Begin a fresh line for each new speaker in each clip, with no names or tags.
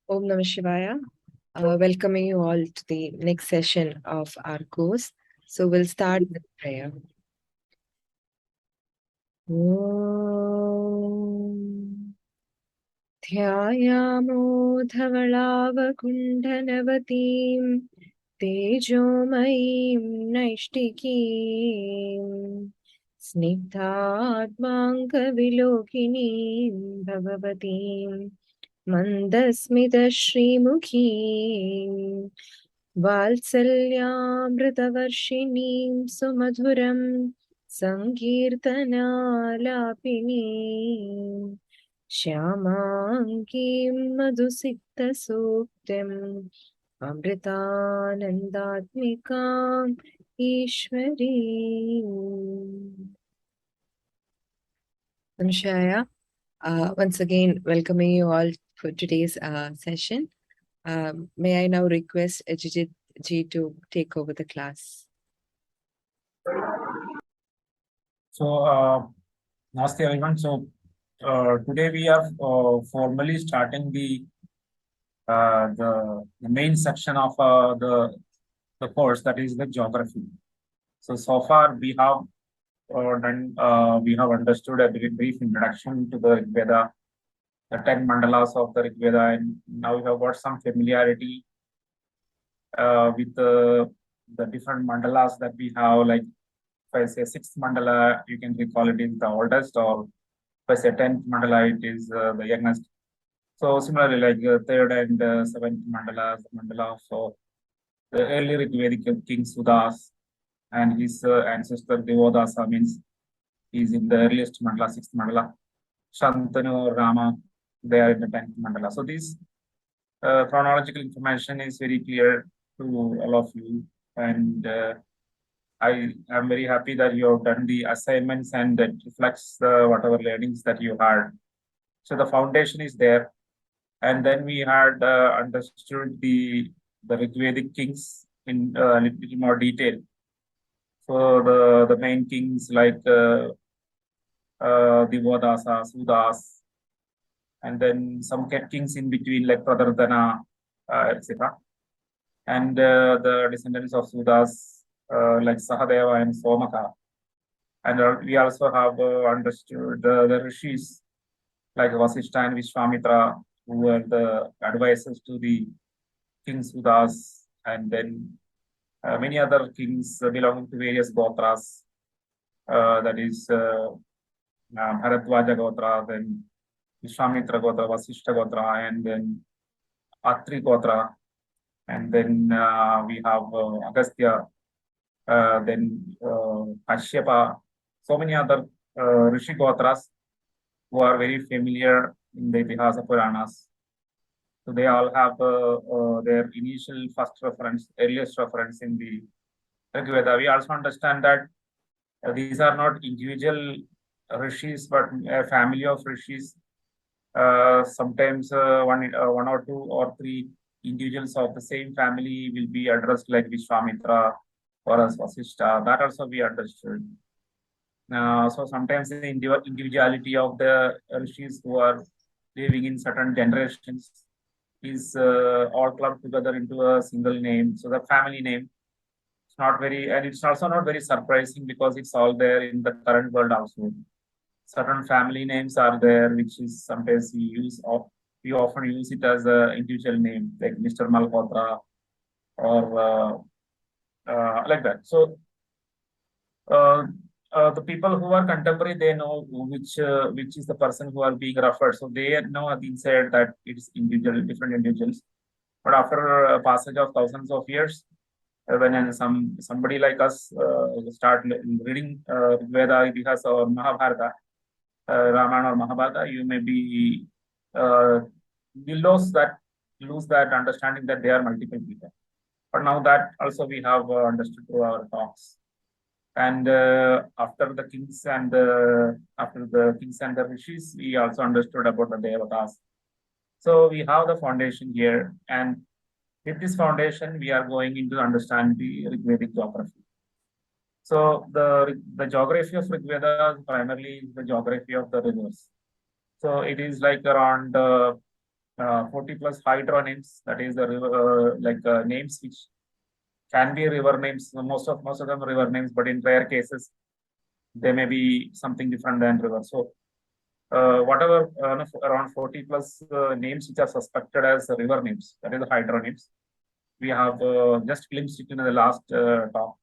Om Namah Shivaya. Welcoming you all to the next session of our course. So we'll start with prayer. Om Dhyayamo Dhavalavakundanavatim Tejomayim Naishtikim Snigdhatmangavilokinim Bhagavatim Mandasmita-Srimukhim Valsalyamritavarshiniim Sumadhuram Sankirtanalapinim Shyamangim Madhusiktasuktim Amritanandatmikam Ishwarim. Namaskar. Once again, welcoming you all for today's session. May I now request Ajit ji to take over the class.
So, namaste everyone. So, today we are formally starting the main section of the course, that is the geography. So far we have we have understood a very brief introduction to the Ṛgveda, the 10 mandalas of the Ṛgveda, and now we have got some familiarity with the different mandalas that we have. Like if I say 6th mandala, you can recall it is the oldest, or if I say 10th mandala, it is the youngest. So similarly, like 3rd and 7th mandalas, mandala of the early Ṛgvedic King Sudas and his ancestor Devodasa, means is in the earliest mandala, 6th mandala. Shantanu, Rama, they are in the 10th mandala. So this chronological information is very clear to all of you, and I am very happy that you have done the assignments and that reflects whatever learnings that you had. So the foundation is there, and then we had understood the Ṛgvedic kings in a little more detail. So the main kings like Devodasa, Sudas, and then some kings in between like Pradardana, etc. And the descendants of Sudas like Sahadeva and Somaka. And we also have understood the rishis like Vasishtha and Vishwamitra, who were the advisors to the King Sudas, and then many other kings belonging to various gotras, that is Bharadwaja Gotra, then Vishwamitra Gotra, Vasishtha Gotra, and then Atri Gotra, and then we have Agastya, then Kashyapa, so many other Rishi Gotras who are very familiar in the Itihasa Puranas. So they all have their initial first reference, earliest reference in the Ṛgveda. We also understand that these are not individual rishis, but a family of rishis. Sometimes one or two or three individuals of the same family will be addressed like Vishwamitra or as Vasishtha. That also we understood. So sometimes the individuality of the rishis who are living in certain generations is all clubbed together into a single name. So the family name, it's not very, and it's also not very surprising because it's all there in the current world also. Certain family names are there, which is sometimes we often use it as an individual name, like Mr. Malhotra or like that. So the people who are contemporary, they know which is the person who are being referred. So they know inside that it's different individuals. But after a passage of thousands of years, when somebody like us start reading Veda, Itihasa or Mahabharata, Ramayana or Mahabharata, you may be you lose that understanding that there are multiple people. But now that also we have understood through our talks. And after the kings and the rishis, we also understood about the devatas. So we have the foundation here, and with this foundation, we are going into understand the Ṛgvedic geography. So the geography of Ṛgveda primarily is the geography of the rivers. So it is like around 40 plus hydronyms, that is the river, names which can be river names. Most of them are river names, but in rare cases, they may be something different than river. So whatever around 40 plus names which are suspected as river names, that is the hydronyms. We have just glimpsed it in the last talk,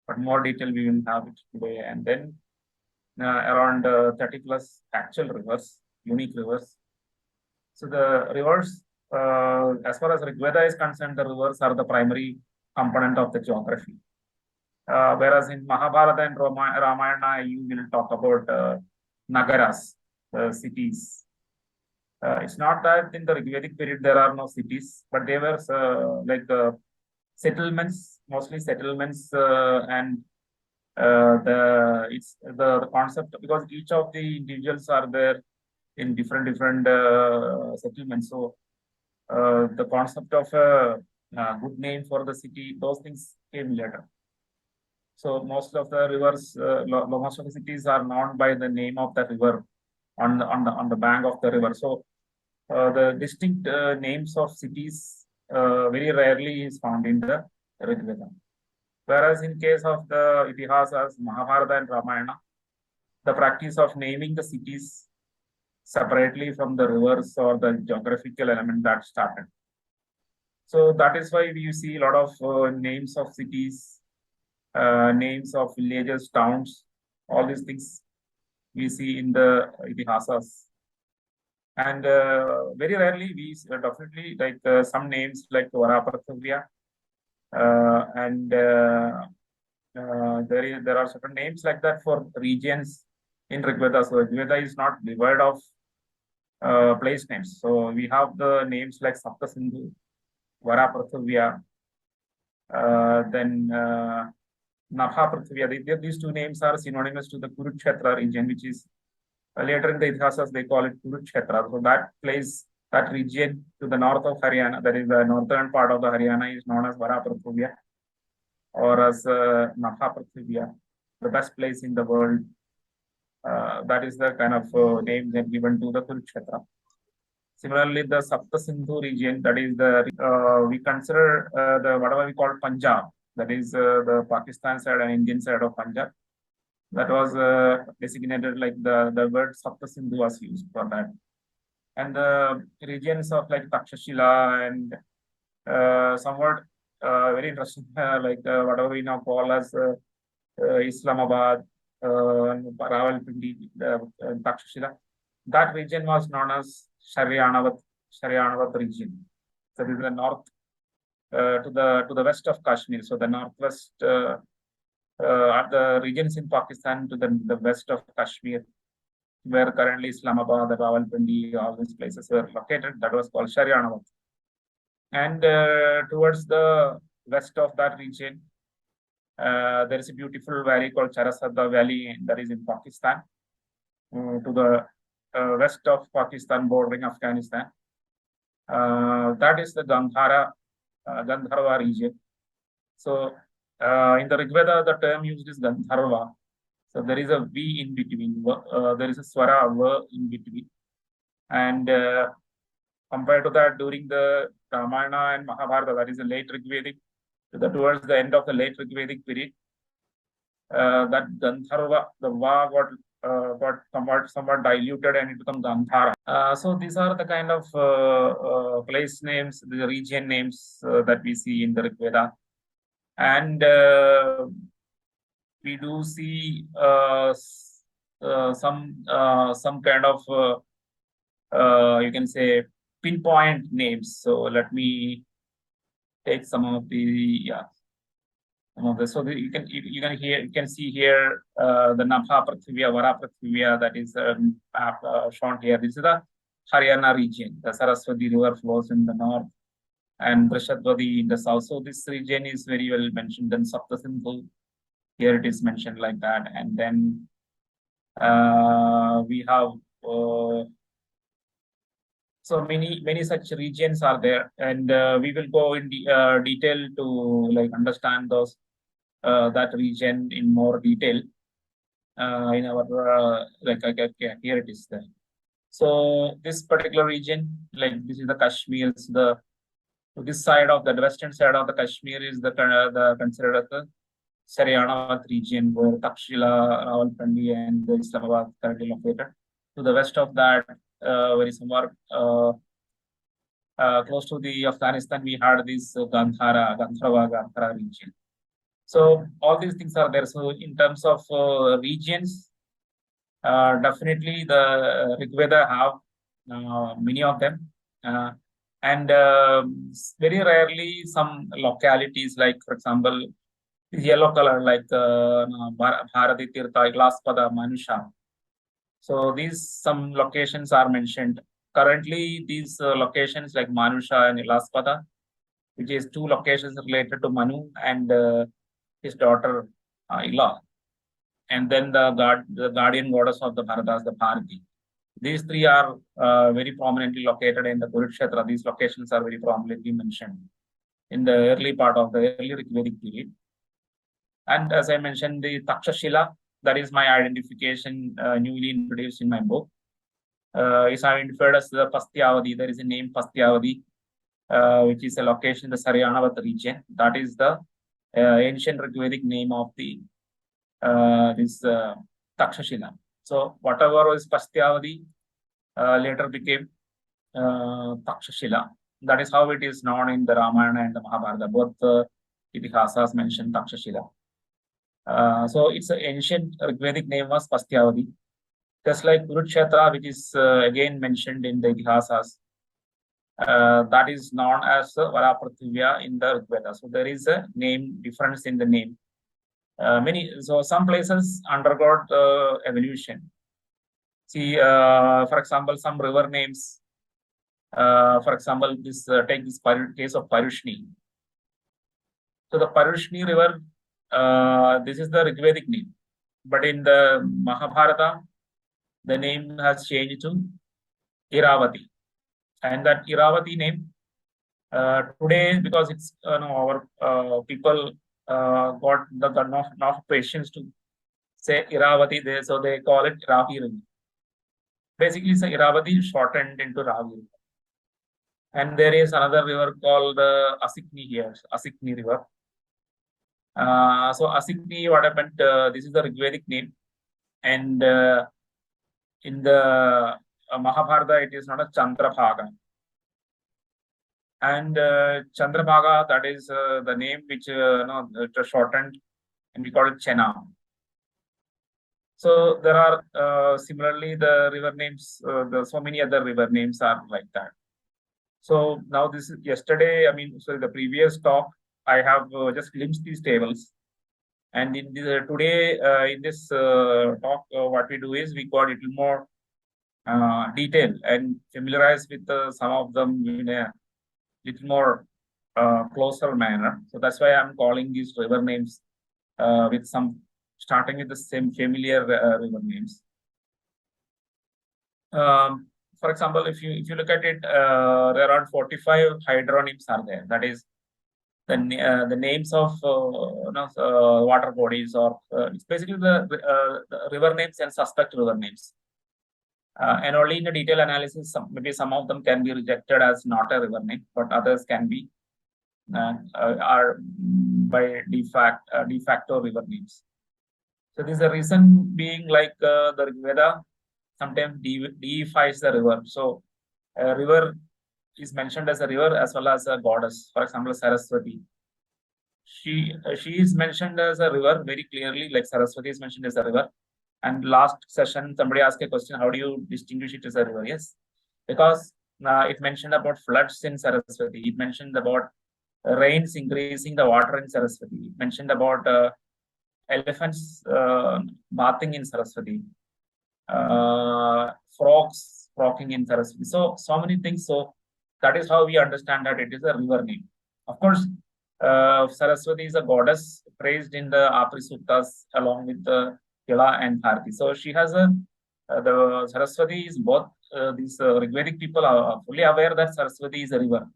but more detail we will have it today. And then around 30 plus actual rivers, unique rivers. So the rivers, as far as Rigveda is concerned, the rivers are the primary component of the geography. Whereas in Mahabharata and Ramayana, you will talk about nagaras, cities. It's not that in the Ṛgvedic period there are no cities, but they were settlements, mostly settlements, and the concept, because each of the individuals are there in different settlements. So the concept of a good name for the city, those things came later. So most of the rivers, most of the cities are known by the name of the river on the bank of the river. So the distinct names of cities very rarely is found in the Rigveda. Whereas in case of the Itihasas, Mahabharata and Ramayana, the practice of naming the cities separately from the rivers or the geographical element that started. So that is why we see a lot of names of cities, names of villages, towns, all these things we see in the Itihasas. And very rarely we definitely some names like Varaprithvya, and there are certain names like that for regions in Rigveda. So Rigveda is not devoid of place names. So we have the names like Sapta Sindhu, Varaprithvya, then Nabha Prithvya. These two names are synonymous to the Kurukshetra region, which is later in the Itihasas they call it Kurukshetra. So that place, that region to the north of Haryana, that is the northern part of the Haryana, is known as Varaprithvya or as Nabha Prithvya, the best place in the world. That is the kind of name then given to the Kurukshetra. Similarly, the Sapta Sindhu region, that is we consider the whatever we call Punjab, that is the Pakistan side and Indian side of Punjab. That was designated like the word Sapta Sindhu was used for that. And the regions of like Takshashila and somewhat very interesting, whatever we now call as Islamabad, Rawalpindi, Takshashila. That region was known as Sharyanavat region. So this is the north to the west of Kashmir. So the northwest are the regions in Pakistan to the west of Kashmir, where currently Islamabad, Rawalpindi, all these places were located. That was called Sharyanavat. And towards the west of that region, there is a beautiful valley called Charasadda Valley that is in Pakistan, to the west of Pakistan bordering Afghanistan. That is the Gandharva region. So in the Rigveda, the term used is Gandharva. So there is a V in between, there is a Swara V in between. And compared to that, during the Ramayana and Mahabharata, that is the late Ṛgvedic, towards the end of the late Ṛgvedic period, that Gandharva, the Va got somewhat diluted and it became Gandhara. So these are the kind of place names, the region names that we see in the Ṛgveda. And we do see some kind of you can say pinpoint names. So let me take some of the So you can see here the Nabha Prithvya, Vara Prithvya, that is shown here. This is the Haryana region. The Saraswati River flows in the north and Vrishadvadi in the south. So this region is very well mentioned. Then Sapta Sindhu, here it is mentioned like that. And then we have so many such regions are there, and we will go in detail to understand those that region in more detail in our here it is there. So this particular region, like this is the Kashmir, this side of the western side of the Kashmir is the considered as the Haryana region where Takshila, Rawalpindi, and Islamabad currently located. To the west of that, very somewhere close to the Afghanistan, we had this Gandhara region. So all these things are there. So in terms of regions, definitely the Rigveda have many of them. And very rarely some localities, like for example, yellow color, like Bharati Tirtha, Ilaspada, Manusha. So these some locations are mentioned. Currently, these locations like Manusha and Ilaspada, which is two locations related to Manu and his daughter Ila, and then the guardian goddess of the Bharatas, the Bharati. These three are very prominently located in the Kurukshetra. These locations are very prominently mentioned in the early part of the early Ṛgvedic period. And as I mentioned, the Takshashila, that is my identification newly introduced in my book, is identified as the Pastyavadi. There is a name Pastyavadi, which is a location in the Haryana region. That is the ancient Ṛgvedic name of the this Takshashila. So whatever was Pastyavadi later became Takshashila. That is how it is known in the Ramayana and the Mahabharata. Both Itihasas mention Takshashila. So it's an ancient Ṛgvedic name was Pastyavadi. Just like Kurukshetra, which is again mentioned in the Itihasas, that is known as Varaprithivya in the Ṛgveda. So there is a name difference in the name. So some places undergo evolution. See, for example, some river names. For example, take this case of Parushni. So the Parushni river, this is the Ṛgvedic name, but in the Mahabharata, the name has changed to Iravati, and that Iravati name today, because it's our people got not patience to say Iravati there, so they call it Ravi River. Basically, it's Iravati shortened into Ravi River. And there is another river called Asikni here, Asikni River. So Asikni, what happened? This is the Ṛgvedic name, and in the Mahabharata, it is not a Chandrabhaga. And Chandrabhaga, that is the name which it is shortened, and we call it Chena. So there are similarly the river names. So many other river names are like that. So now this is yesterday. I mean, so the previous talk, I have just glimpsed these tables, and in today in this talk, what we do is we got a little more detail and familiarize with some of them in a little more closer manner. So that's why I'm calling these river names with some starting with the same familiar river names. For example, if you look at it, there are 45 hydronyms are there. That is the names of water bodies, or it's basically the river names and suspect river names. And only in the detailed analysis, maybe some of them can be rejected as not a river name, but others can be are by de facto river names. So this is the reason being like the Ṛgveda sometimes deifies the river. So a river is mentioned as a river as well as a goddess. For example, Saraswati. She is mentioned as a river very clearly, like Saraswati is mentioned as a river. And last session, somebody asked a question, how do you distinguish it as a river? Yes, because it mentioned about floods in Saraswati. It mentioned about rains increasing the water in Saraswati. It mentioned about elephants bathing in Saraswati. Frogs frogging in Saraswati. So many things. So that is how we understand that it is a river name. Of course, Saraswati is a goddess praised in the Apri Suttas along with the Ila and Bharati. So she has the Saraswati is both. These Ṛgvedic people are fully aware that Saraswati is a river,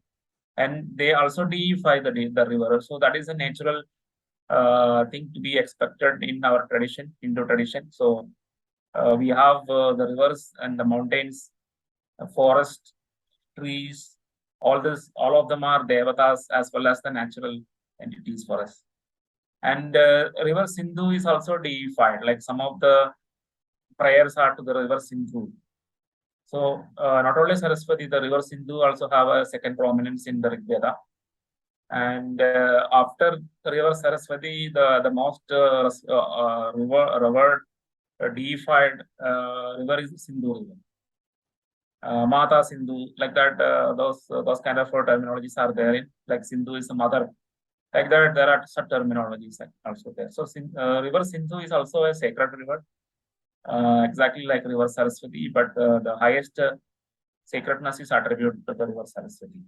and they also deify the river. So that is a natural thing to be expected in our tradition, Hindu tradition. So we have the rivers and the mountains forest, trees, all of them are devatas as well as the natural entities for us. And river Sindhu is also deified, like some of the prayers are to the river Sindhu. So not only Saraswati, the river Sindhu also have a second prominence in the Ṛgveda. And after the river Saraswati, the most revered, deified river is Sindhu river. Mata Sindhu, like that, those kind of terminologies are there. Like Sindhu is the mother. Like that, there are such terminologies also there. So river Sindhu is also a sacred river, exactly like river Saraswati, but the highest sacredness is attributed to the river Saraswati.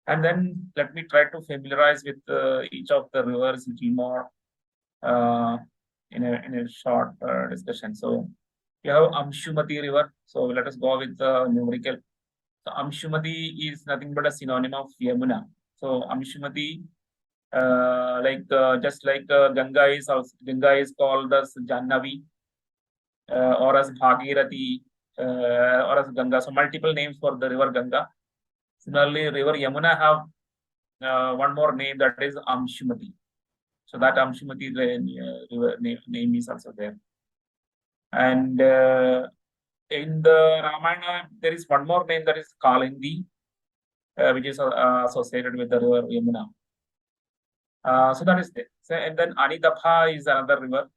And then let me try to familiarize with each of the rivers a little more in a short discussion. So you have Amshumati river. So let us go with the numerical. So Amshumati is nothing but a synonym of Yamuna. So Amshumati, just like Ganga is called as Jannavi, or as Bhagirathi, or as Ganga. So multiple names for the river Ganga. Similarly, river Yamuna have one more name, that is Amshumati. So that Amshumati river name is also there. And in the Ramayana, there is one more name, that is Kalindi, which is associated with the river Yamuna. So that is there. So, and then Anidapha is another river.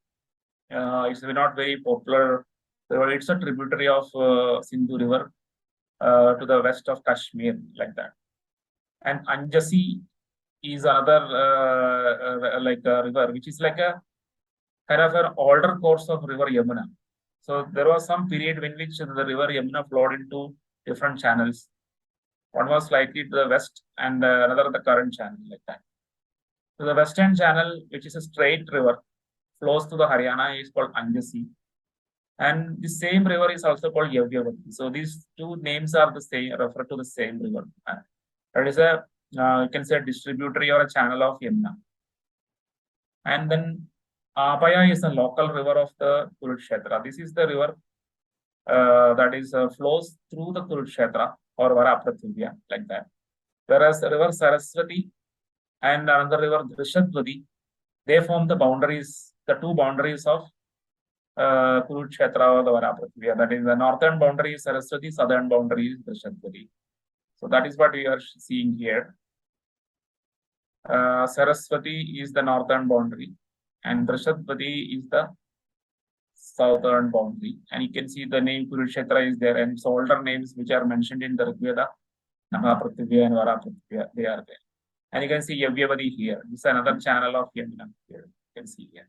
It's not very popular river. It's a tributary of Sindhu river to the west of Kashmir, like that. And Anjasi is another river, which is like a kind of an older course of river Yamuna. So there was some period in which the river Yamuna flowed into different channels. One was slightly to the west and another the current channel, like that. So the western channel, which is a straight river, flows to the Haryana, is called Anjasi. And the same river is also called Yavyavati. So these two names are the same, refer to the same river. That is a, you can say, a distributary or a channel of Yamuna. And then Apaya is a local river of the Kurukshetra. This is the river that is flows through the Kurukshetra or Varaprithivya, like that. Whereas the river Saraswati and another river Drishadvati, they form the boundaries, the two boundaries of Kurukshetra or the Varaprithivya. That is, the northern boundary is Saraswati, southern boundary is Drishadvati. So that is what we are seeing here. Saraswati is the northern boundary and Drishadvati is the southern boundary. And you can see the name Kurukshetra is there, and its older names which are mentioned in the Ṛgveda, Namaprithivya and Varaprithivya, they are there. And you can see Yavyavati here. This is another channel of Yamuna here. You can see here.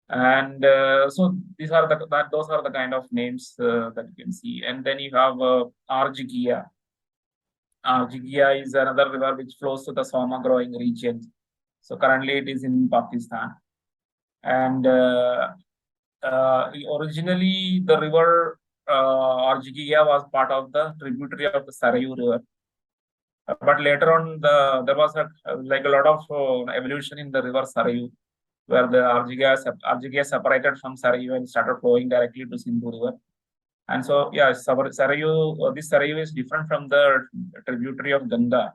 And so these are those are the kind of names that you can see. And then you have Ṛgvedic. Ṛgvedic is another river which flows to the Soma growing region. So currently it is in Pakistan. And originally the river Ṛgvedic was part of the tributary of the Sarayu river. But later on, there was a lot of evolution in the river Sarayu, where the Ṛgvedic separated from Sarayu and started flowing directly to Sindhu river. And so, yeah, Sarayu, this Sarayu is different from the tributary of Ganga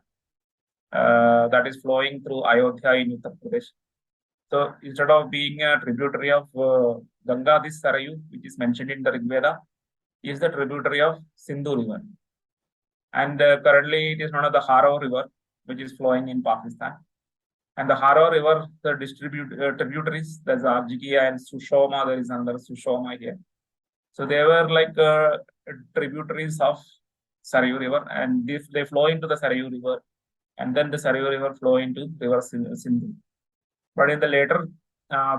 that is flowing through Ayodhya in Uttar Pradesh. So instead of being a tributary of Ganga, this Sarayu, which is mentioned in the Ṛgveda, is the tributary of Sindhu river. And currently it is known as the Haro river, which is flowing in Pakistan. And the Haro river, the tributaries, there's Ṛgvedic and Sushoma, there is another Sushoma here. So they were like tributaries of Sarayu river, and they flow into the Sarayu river, and then the Sarayu river flow into river Sindhu. But in the later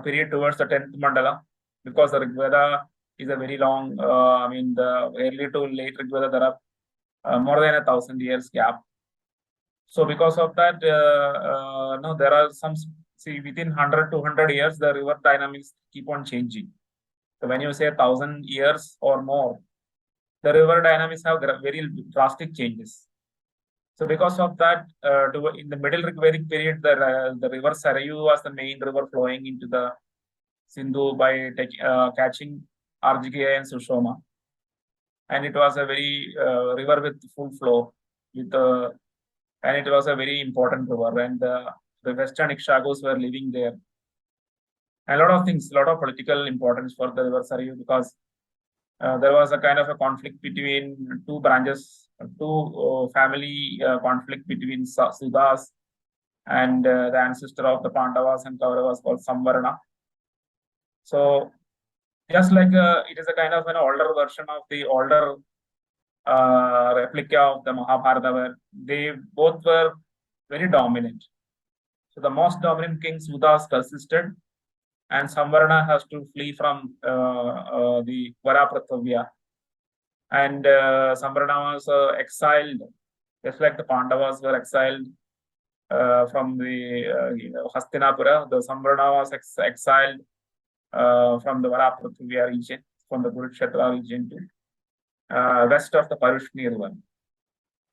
period towards the 10th mandala, because the Ṛgveda is a very long, the early to late Ṛgveda, there are more than 1,000 years gap. So because of that, there are some, within 100 to 200 years, the river dynamics keep on changing. So when you say 1,000 years or more, the river dynamics have very drastic changes. So because of that, in the middle Ṛgvedic period, the river Sarayu was the main river flowing into the Sindhu by catching Ṛgvedic and Sushoma. and it was a very river with full flow, with and it was a very important river, and the Western Ikshagos were living there. A lot of things, a lot of political importance for the river Sarayu, because there was a kind of a conflict between two branches, two family conflict between Sudas and the ancestor of the Pandavas and Kauravas called Samvarna. So just like it is a kind of an older version of the older replica of the Mahabharata, where they both were very dominant. So the most dominant king Sudas persisted, and Samvarna has to flee from the Varaprathavya. And Samvarna was exiled, just like the Pandavas were exiled from the Hastinapura. The Samvarna was exiled from the Varaprathavya region, from the Kurukshetra region to west of the Parushni River.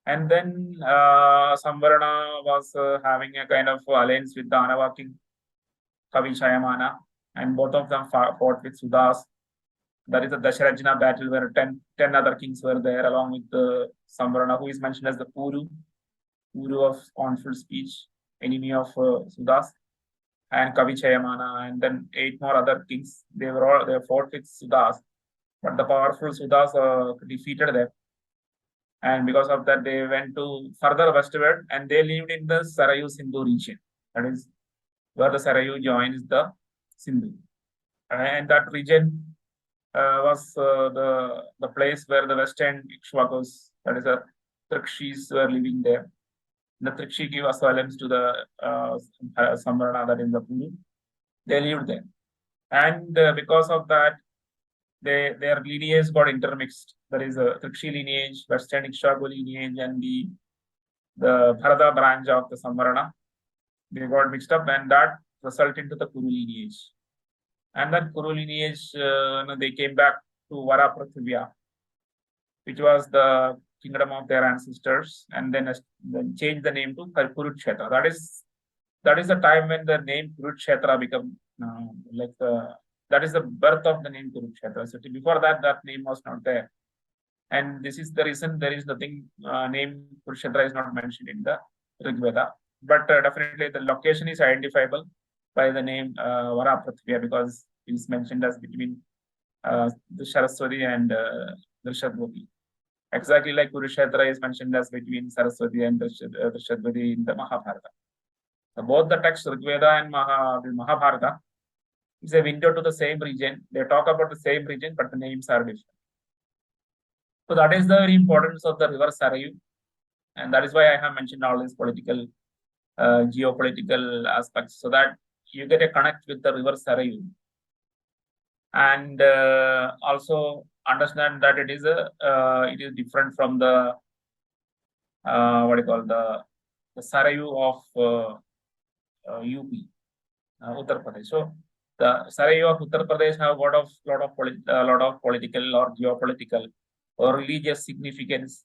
And then Samvarna was having a kind of alliance with the Anava king, Kavishayamana, and both of them fought with Sudas. That is the Dasharajna battle, where 10 other kings were there, along with the Samvarna, who is mentioned as the Puru of scornful speech, enemy of Sudas, and Kavichayamana, and then 8 more other kings. They fought with Sudas, but the powerful Sudas defeated them. And because of that, they went to further westward, and they lived in the Sarayu Sindhu region. That is where the Sarayu joins the Sindhu. And that region was the place where the Western Ikshvakos, that is the Trikshis, were living there. The Trikshi give asylums to the Samvarna, that is the Puru. They lived there. And because of that, their lineage got intermixed. There is a Trikshi lineage, Western Ikshaku lineage, and the Bharata branch of the Samvarna. They got mixed up, and that resulted into the Kuru lineage. And that Kuru lineage, they came back to Varaprathavya, which was the kingdom of their ancestors, and then changed the name to Kurukshetra. That is the time when the name Kurukshetra became that is the birth of the name Kurukshetra. So before that, that name was not there. And this is the reason there is nothing, name Kurukshetra is not mentioned in the Ṛgveda. But definitely the location is identifiable by the name Varaprathavya, because it is mentioned as between the Saraswati and Drishadvati. Exactly like Kurukshetra is mentioned as between Saraswati and Drishadvati in the Mahabharata. So both the texts, Ṛgveda and Mahabharata, is a window to the same region. They talk about the same region, but the names are different. So that is the very importance of the river Sarayu, and that is why I have mentioned all these political, geopolitical aspects, so that you get a connect with the river Sarayu, and also understand that it is different from the the Sarayu of UP, Uttar Pradesh. So the Sarayu of Uttar Pradesh have lot of political or geopolitical or religious significance